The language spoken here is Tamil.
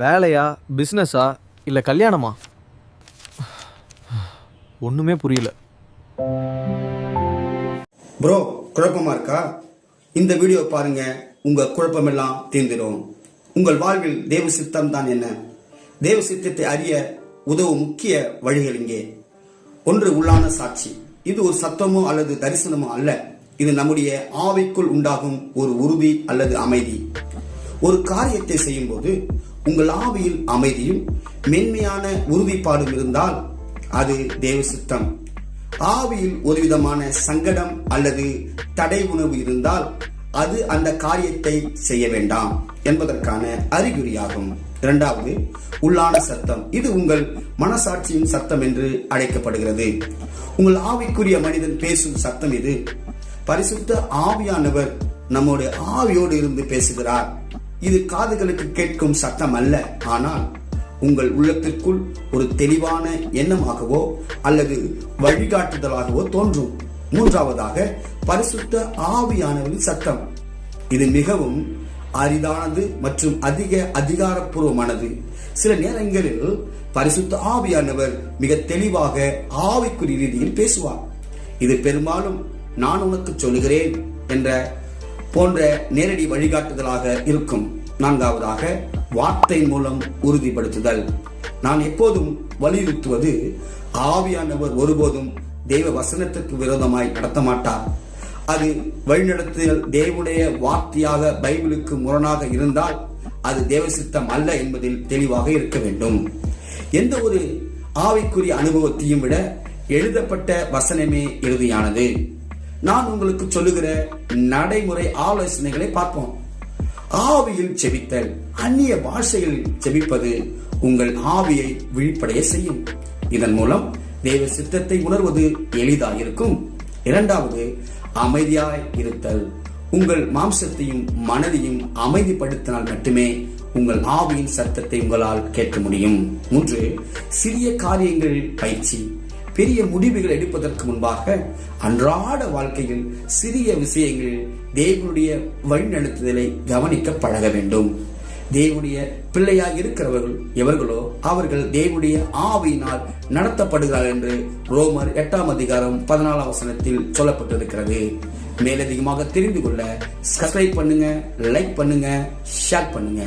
வேலையா, பிஸ்னஸா, இல்லை கல்யாணமா? ஒன்றுமே புரியல. ப்ரோ, குழப்பமா இருக்கா? இந்த வீடியோ பாருங்க, உங்க குழப்பமெல்லாம் தீர்ந்திடும். உங்கள் வாழ்வில் தேவ சித்தம் தான் என்ன? தேவ சித்தத்தை அறிய உதவும் முக்கிய வழிகள் இங்கே. ஒன்று, உள்ளான சாட்சி. இது ஒரு சத்தமோ அல்லது தரிசனமோ அல்ல. இது நம்முடைய ஆவிக்குள் உண்டாகும் ஒரு உறுதி அல்லது அமைதி. ஒரு காரியத்தை செய்யும் போது உங்கள் ஆவியில் அமைதியும் மென்மையான உறுதிப்பாடும் இருந்தால் அது தேவ சித்தம். ஆவியில் ஒரு விதமான சங்கடம் அல்லது தடை உணர்வு இருந்தால் அது அந்த காரியத்தை செய்ய வேண்டாம் என்பதற்கான அறிகுறியாகும். இரண்டாவது, உள்ளான சத்தம். இது உங்கள் மனசாட்சியின் சத்தம் என்று அழைக்கப்படுகிறது. உங்கள் ஆவிக்குரிய மனிதன் பேசும் சத்தம் இது. பரிசுத்த ஆவியானவர் நம்முடைய ஆவியோடு இருந்து பேசுகிறார். இது காதுகளுக்கு கேட்கும் சத்தம் அல்ல, ஆனால் உங்கள் உள்ளத்திற்குள் ஒரு தெளிவான எண்ணமாகவோ அல்லது வழிகாட்டுதலாகவோ தோன்றும். மூன்றாவதாக, பரிசுத்த ஆவியானவரின் சத்தம். இது மிகவும் அரிதானது மற்றும் அதிகாரப்பூர்வமானது. சில நேரங்களில் பரிசுத்த ஆவியானவர் மிக தெளிவாக ஆவிக்குரிய ரீதியில் பேசுவார். இது பெரும்பாலும் நான் உனக்கு சொல்லுகிறேன் என்ற போன்ற நேரடி வழிகாட்டுதலாக இருக்கும். நான்காவதாக, வார்த்தை மூலம் உறுதிப்படுத்துதல். நான் எப்போதும் வலியுறுத்துவது, ஆவியானவர் ஒருபோதும் தேவ வசனத்திற்கு விரோதமாய் நடத்த மாட்டார். அது வழிநடத்துதல் தேவனுடைய வார்த்தையாக பைபிளுக்கு முரணாக இருந்தால் அது தேவ சித்தம் அல்ல என்பதில் தெளிவாக இருக்க வேண்டும். எந்த ஒரு ஆவிக்குரிய அனுபவத்தையும் விட எழுதப்பட்ட வசனமே இறுதியானது. நான் உங்களுக்கு சொல்லுகிற நடைமுறை ஆலோசனைகளை பார்ப்போம். ஆவியில் செபித்தல். அந்நிய பாஷையில் செபிப்பது உங்கள் ஆவியை விழிப்படைய செய்யும். இதன் மூலம் தேவ சித்தத்தை உணர்வது எளிதாயிருக்கும். இரண்டாவது, அமைதியாய் இருத்தல். உங்கள் மாம்சத்தையும் மனதையும் அமைதிப்படுத்தினால் மட்டுமே உங்கள் ஆவியின் சத்தத்தை உங்களால் கேட்க முடியும். மூன்று, சிறிய காரியங்கள் பயிற்சி. பெரிய முடிவுகள் எடுப்பதற்கு முன்பாக அன்றாட வாழ்க்கையில் சிறிய விஷயங்களில் தேவனுடைய வழிநடத்துதலை கவனிக்க பழக வேண்டும். தேவனுடைய பிள்ளையாக இருக்கிறவர்கள் எவர்களோ அவர்கள் தேவனுடைய ஆவியினால் நடத்தப்படுகிறார்கள் என்று ரோமர் 8:14 சொல்லப்பட்டிருக்கிறது. மேலதிகமாக தெரிந்து கொள்ள சப்ஸ்கிரைப் பண்ணுங்க, லைக் பண்ணுங்க, ஷேர் பண்ணுங்க.